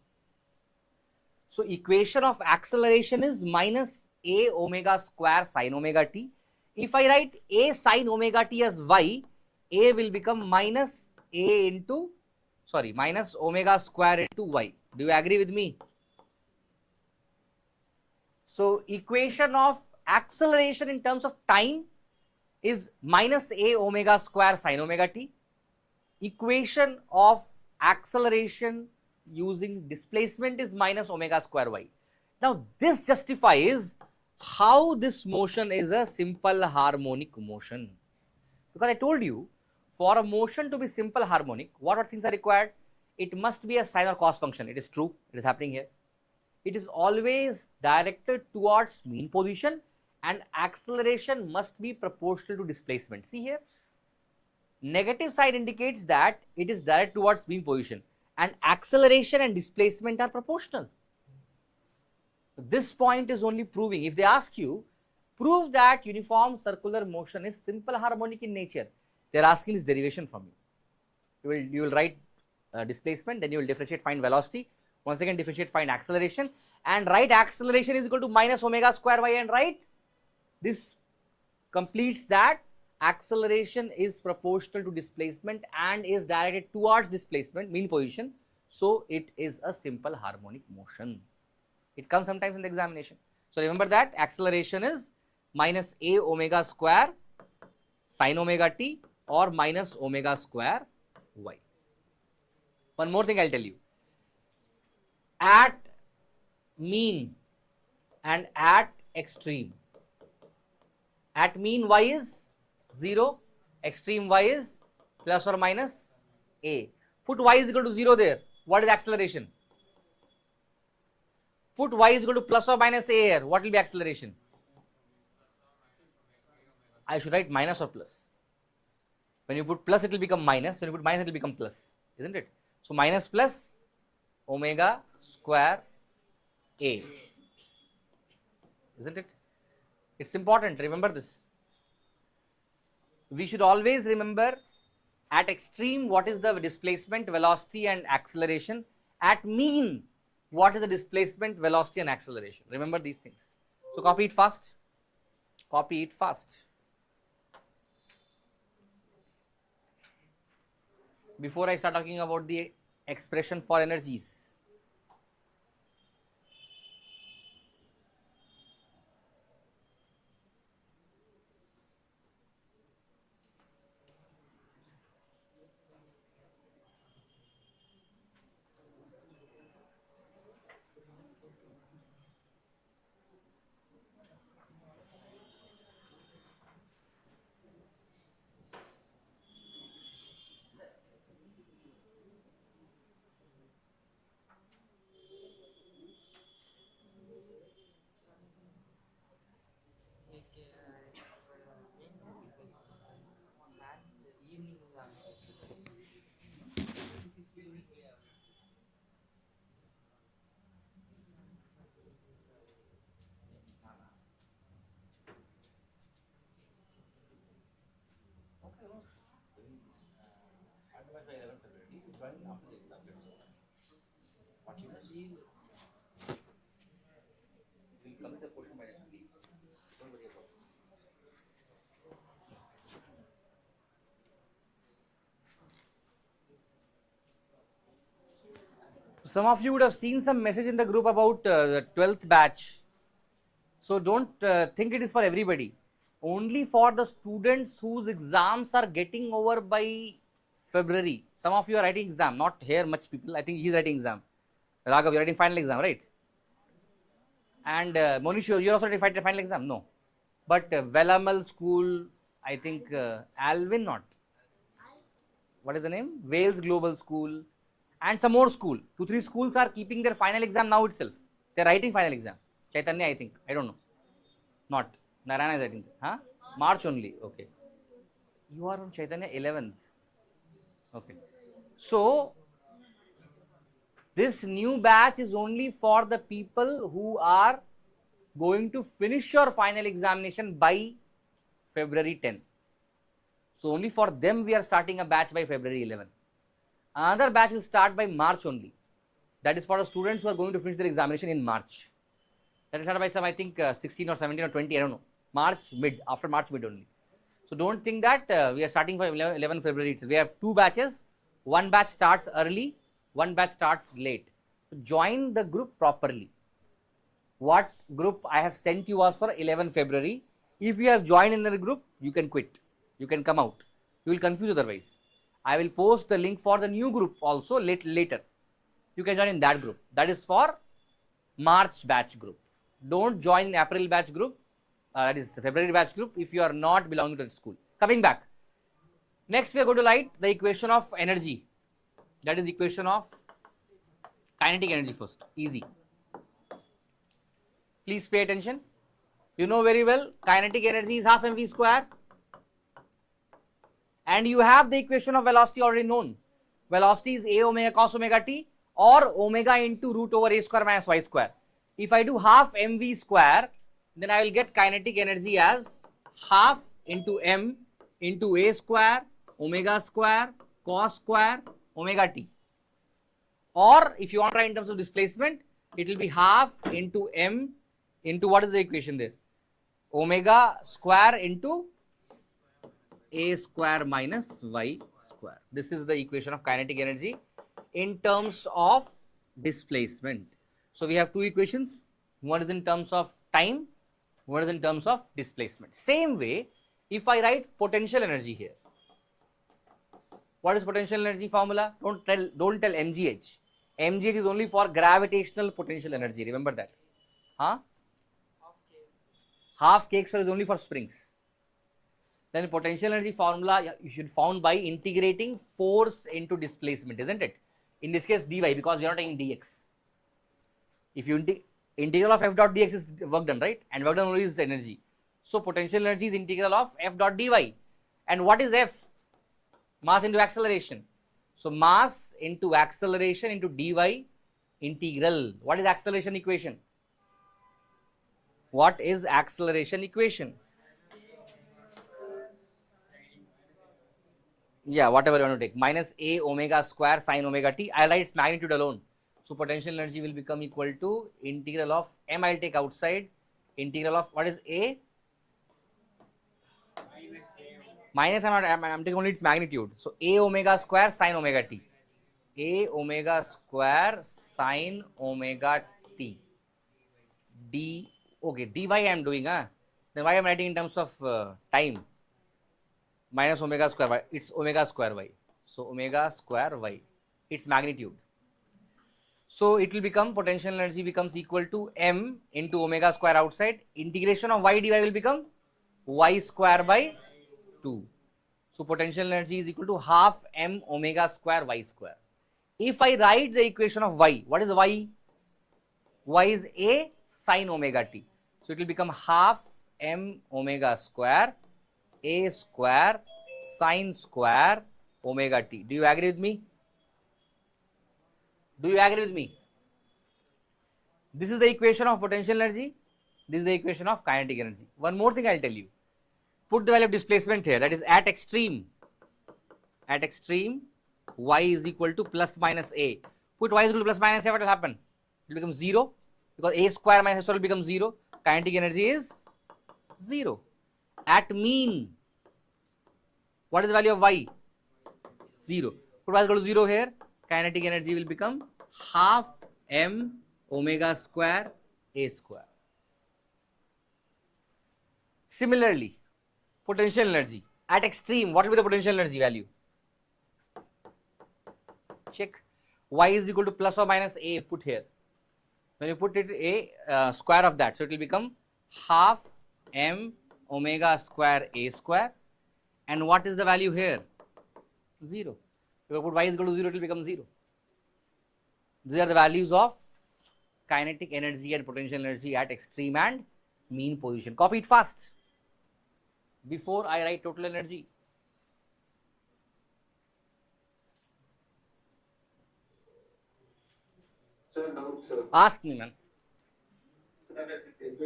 So, equation of acceleration is minus A omega square sine omega t. If I write A sine omega t as y, A will become minus omega square into y. Do you agree with me? So, equation of acceleration in terms of time is minus A omega square sine omega t. Equation of acceleration using displacement is minus omega square y. Now, this justifies how this motion is a simple harmonic motion. Because I told you, for a motion to be simple harmonic, what things are required? It must be a sine or cos function. It is true. It is happening here. It is always directed towards mean position, and acceleration must be proportional to displacement. See here, negative sign indicates that it is directed towards mean position, and acceleration and displacement are proportional. This point is only proving, if they ask you, prove that uniform circular motion is simple harmonic in nature, they are asking this derivation from you. You will write displacement, then you will differentiate, find velocity, once again differentiate, find acceleration, and write acceleration is equal to minus omega square y, and write this completes that acceleration is proportional to displacement and is directed towards displacement, mean position, so it is a simple harmonic motion. It comes sometimes in the examination. So remember that acceleration is minus a omega square sin omega t or minus omega square y. One more thing I'll tell you. At mean and at extreme, at mean y is 0, extreme y is plus or minus a. Put y is equal to 0 there. What is acceleration? Put y is equal to plus or minus a here. What will be acceleration? I should write minus or plus. When you put plus, it will become minus. When you put minus, it will become plus, isn't it? So minus plus omega square a, isn't it? It's important. Remember this. We should always remember at extreme what is the displacement, velocity and acceleration. At mean what is the displacement, velocity and acceleration. Remember these things. So copy it fast. Copy it fast. Before I start talking about the expression for energies. Some of you would have seen some message in the group about the 12th batch. So don't think it is for everybody. Only for the students whose exams are getting over by February. Some of you are writing exam, not here much people. I think he's writing exam. Raghav, you're writing final exam, right? And Monish, you're also writing final exam? No. But Velamal School, I think Alvin not. What is the name? Wales Global School. And some more school. 2-3 schools are keeping their final exam now itself. They're writing final exam. Chaitanya, I think. I don't know. Not. Narayana is writing. Huh? March only. Okay. You are on Chaitanya 11th. Okay. So, this new batch is only for the people who are going to finish your final examination by February 10. So, only for them we are starting a batch by February 11. Another batch will start by March only. That is for the students who are going to finish their examination in March. That is started by some, I think 16 or 17 or 20, I don't know. March mid, after March mid only. So don't think that we are starting for 11 February itself. We have 2 batches. One batch starts early, one batch starts late. So join the group properly. What group I have sent you was for 11 February. If you have joined in the group, you can quit. You can come out. You will confuse otherwise. I will post the link for the new group also later. You can join in that group. That is for March batch group. Don't join April batch group. That is February batch group if you are not belonging to the school. Coming back. Next we are going to write the equation of energy. That is the equation of kinetic energy first. Easy. Please pay attention. You know very well kinetic energy is half mv square. And you have the equation of velocity already known. velocity is a omega cos omega t, or omega into root over a square minus y square. If I do half mv square, then I will get kinetic energy as half into m into a square omega square cos square omega t. Or if you want to write in terms of displacement, it will be half into m into, what is the equation there? Omega square into a square minus y square. This is the equation of kinetic energy in terms of displacement. So we have two equations. One is in terms of time, one is in terms of displacement. Same way, if I write potential energy here, what is potential energy formula? Don't tell mgh. Mgh is only for gravitational potential energy. Remember that. Huh? Half k square is only for springs. Then potential energy formula you should found by integrating force into displacement, isn't it? In this case dy, because we are not taking dx. If you integral of f dot dx is work done, right? And work done only is energy. So potential energy is integral of f dot dy. And what is f? Mass into acceleration. So mass into acceleration into dy integral. What is acceleration equation? What is acceleration equation? Yeah, whatever you want to take, minus a omega square sine omega t. I'll write its magnitude alone. So potential energy will become equal to integral of m, I'll take outside, integral of, what is a? Minus, I'm taking only its magnitude. So a omega square sine omega t. A omega square sine omega t. D, okay, dy I am doing, then why I am writing in terms of time? Minus omega square y, it's omega square y. So omega square y, its magnitude. So it will become, potential energy becomes equal to m into omega square outside, integration of y dy will become y square by 2. So potential energy is equal to half m omega square y square. If I write the equation of y, what is y? Y is a sine omega t. So it will become half m omega square a square sine square omega t. Do you agree with me? Do you agree with me? This is the equation of potential energy. This is the equation of kinetic energy. One more thing I'll tell you. Put the value of displacement here. That is at extreme. At extreme, y is equal to plus minus a. Put y is equal to plus minus a. What will happen? It will become 0, because a square minus a square will become 0. Kinetic energy is 0. At mean, what is the value of y? 0. Put y is equal to 0 here. Kinetic energy will become half m omega square a square. Similarly, potential energy at extreme, what will be the potential energy value? Check. Y is equal to plus or minus a, put here. When you put it a square of that, so it will become half m omega square a square. And what is the value here? 0. If you put y is equal to 0, it will become 0. These are the values of kinetic energy and potential energy at extreme and mean position. Copy it fast before I write total energy. Sir, doubt, sir. Ask me, man. If the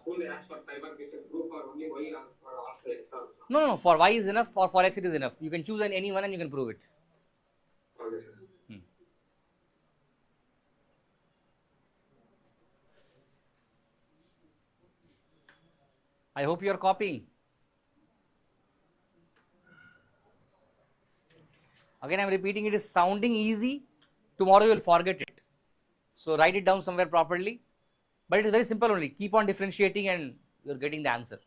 school they ask for fiber is a group or only Y or also X also. No, for y is enough, for x it is enough. You can choose any one and you can prove it. Okay, sir. I hope you are copying. Again, I am repeating, it is sounding easy. Tomorrow you will forget it. So write it down somewhere properly. But it is very simple only. Keep on differentiating and you are getting the answer.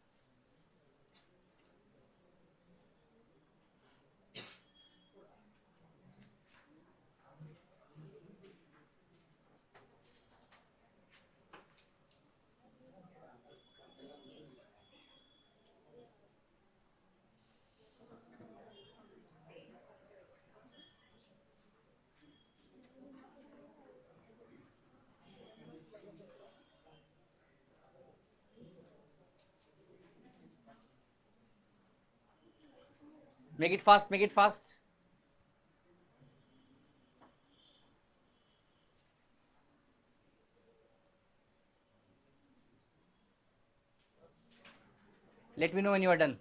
Make it fast, make it fast. Let me know when you are done.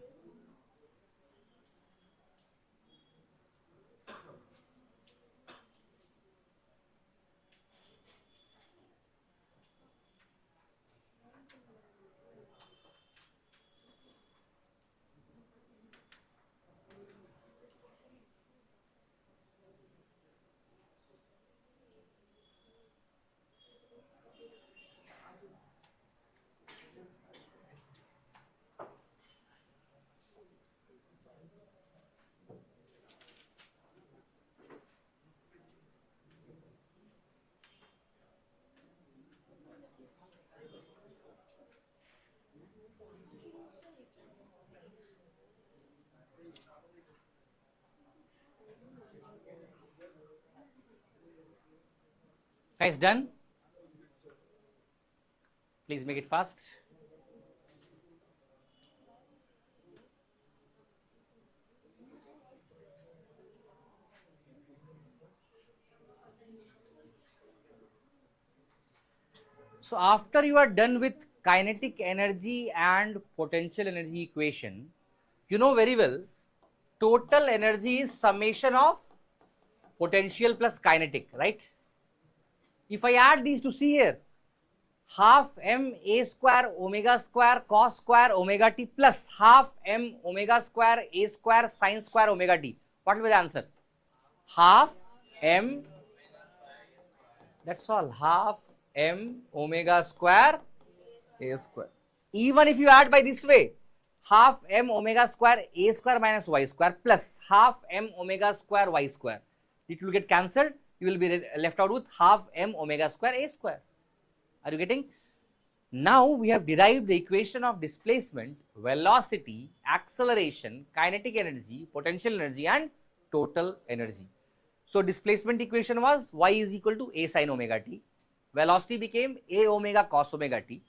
Guys, done? Please make it fast. So after you are done with kinetic energy and potential energy equation, you know very well, total energy is summation of potential plus kinetic, right? If I add these to see here, half m a square omega square cos square omega t plus half m omega square a square sin square omega t. What will be the answer? Half m, that's all, half m omega square a square. Even if you add by this way, half m omega square a square minus y square plus half m omega square y square, it will get cancelled. You will be left out with half m omega square a square. Are you getting? Now we have derived the equation of displacement, velocity, acceleration, kinetic energy, potential energy and total energy. So displacement equation was y is equal to a sin omega t, velocity became a omega cos omega t,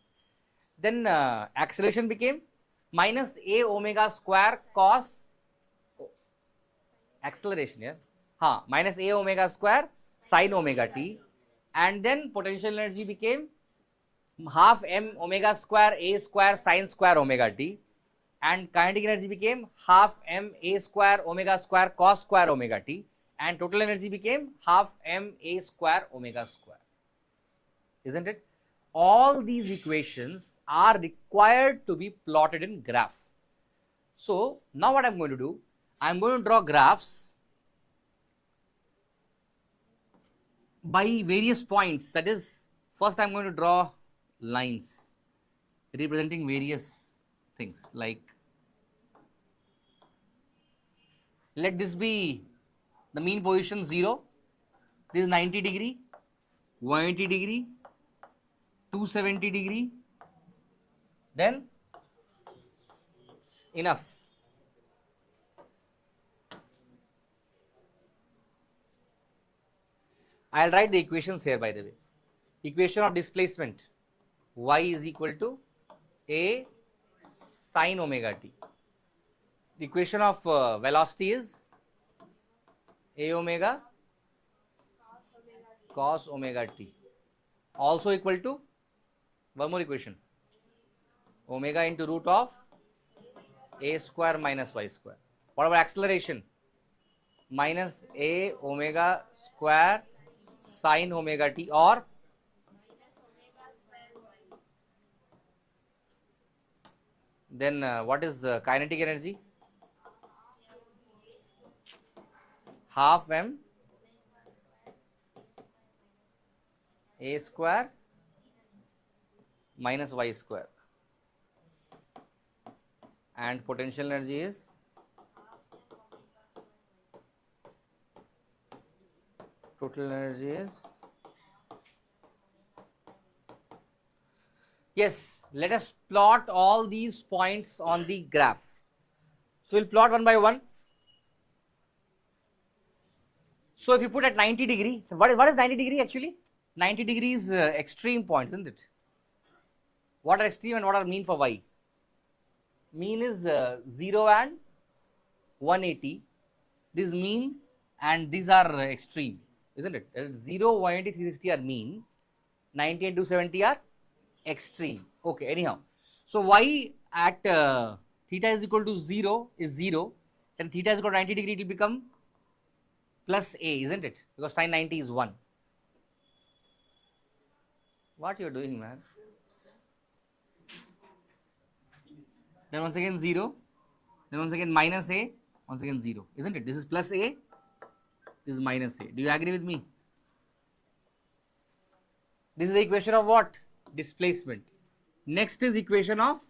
then acceleration became minus a omega square cos acceleration here, minus a omega square sin omega t, and then potential energy became half m omega square a square sin square omega t, and kinetic energy became half m a square omega square cos square omega t, and total energy became half m a square omega square. Isn't it? All these equations are required to be plotted in graph. So now what I'm going to do, I'm going to draw graphs by various points. That is, first I'm going to draw lines representing various things, like let this be the mean position 0, this is 90 degree, 180 degree, 270 degree, then enough. I'll write the equations here, by the way. Equation of displacement, y is equal to a sin omega t. The equation of velocity is a omega cos omega t, also equal to one more equation, omega into root of a square minus y square. What about acceleration? Minus a omega square sin omega t, or then what is kinetic energy? Half m a square minus y square, and potential energy is total energy is, yes, let us plot all these points on the graph. So we'll plot one by one. So if you put at 90 degree, so what is 90 degree actually? 90 degrees extreme points, isn't it? What are extreme and what are mean for y? Mean is 0 and 180. This is mean and these are extreme, isn't it? 0, 180, 360 are mean, 90 and 270 are extreme. Okay, anyhow. So y at theta is equal to 0 is 0, then theta is equal to 90 degree, it will become plus A, isn't it? Because sin 90 is 1. What you are doing, man? Then once again 0, then once again minus A, once again 0, isn't it? This is plus A, this is minus A. Do you agree with me? This is the equation of what? Displacement. Next is equation of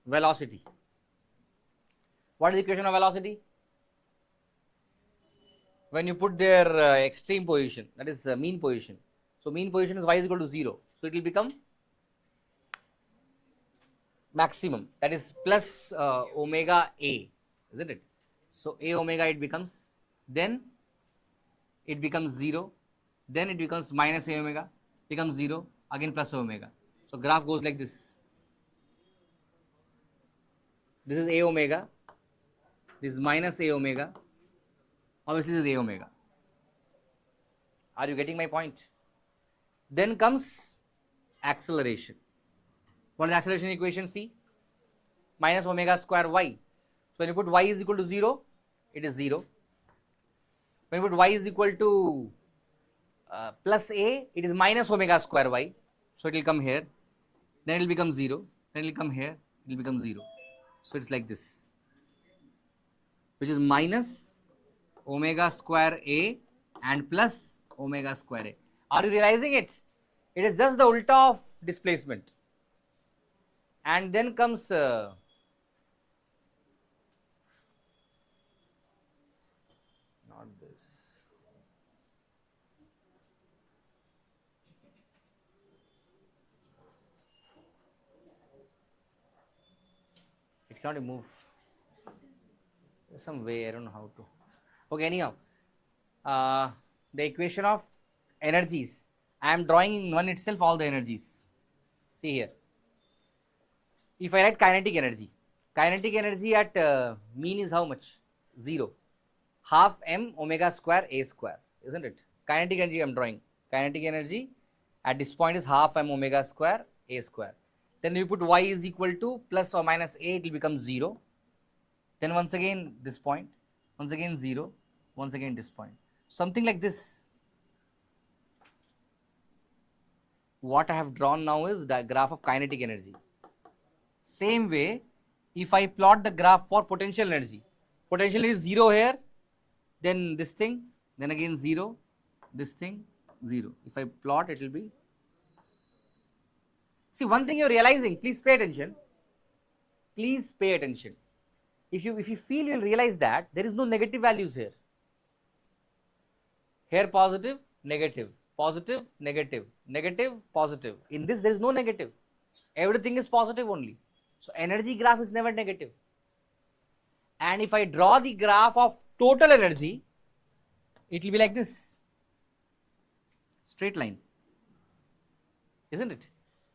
velocity. What is the equation of velocity? When you put their extreme position, that is mean position. So mean position is y is equal to 0. So it will become maximum, that is plus omega A, isn't it? So A omega it becomes, then it becomes 0, then it becomes minus A omega, becomes 0, again plus omega. So graph goes like this. This is A omega, this is minus A omega, obviously this is A omega. Are you getting my point? Then comes acceleration. What is the acceleration equation? See, minus omega square y. So when you put y is equal to 0, it is 0. When you put y is equal to plus a, it is minus omega square y. So it will come here, then it will become 0, then it will come here, it will become 0. So it's like this, which is minus omega square a and plus omega square a. Are you realizing it? It is just the ulta of displacement. And then comes not this. It cannot move. There's some way, I don't know how to. Okay, anyhow, the equation of energies. I am drawing in one itself all the energies. See here. If I write kinetic energy at mean is how much? 0. Half m omega square a square, isn't it? Kinetic energy I am drawing. Kinetic energy at this point is half m omega square a square. Then you put y is equal to plus or minus a, it will become 0. Then once again this point, once again 0, once again this point. Something like this. What I have drawn now is the graph of kinetic energy. Same way, if I plot the graph for potential energy, potential is 0 here, then this thing, then again 0, this thing, 0. If I plot, it will be. See, one thing you are realizing, please pay attention. Please pay attention. If you feel, you will realize that there is no negative values here. Here positive, negative, positive, negative, negative, positive. In this, there is no negative. Everything is positive only. So energy graph is never negative. And if I draw the graph of total energy, it will be like this. Straight line. Isn't it?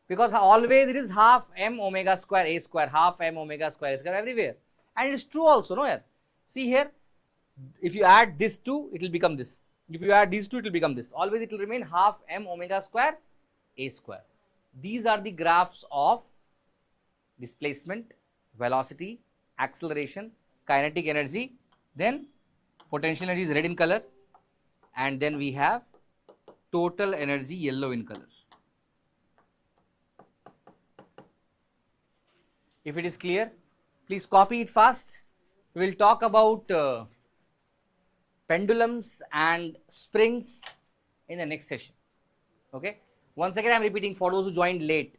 Because always it is half m omega square a square, half m omega square a square everywhere. And it is true also, no? Here. See here, if you add this two, it will become this. If you add these two, it will become this. Always it will remain half m omega square a square. These are the graphs of displacement, velocity, acceleration, kinetic energy, then potential energy is red in color, and then we have total energy yellow in color. If it is clear, please copy it fast. We will talk about pendulums and springs in the next session. Okay. Once again, I am repeating for those who joined late.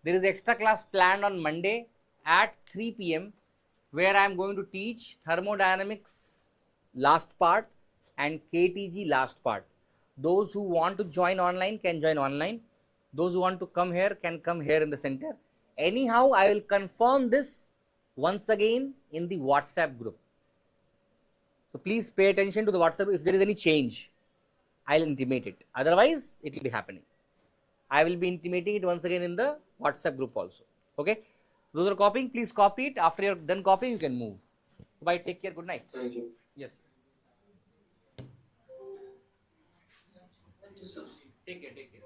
There is extra class planned on Monday at 3 p.m. where I am going to teach thermodynamics last part and KTG last part. Those who want to join online can join online. Those who want to come here can come here in the center. Anyhow, I will confirm this once again in the WhatsApp group. So please pay attention to the WhatsApp. If there is any change, I will intimate it. Otherwise, it will be happening. I will be intimating it once again in the WhatsApp group also. Okay. Those are copying, please copy it. After you're done copying, you can move. Bye. Take care. Good night. Thank you. Yes. Thank you, sir. Take care. Take care.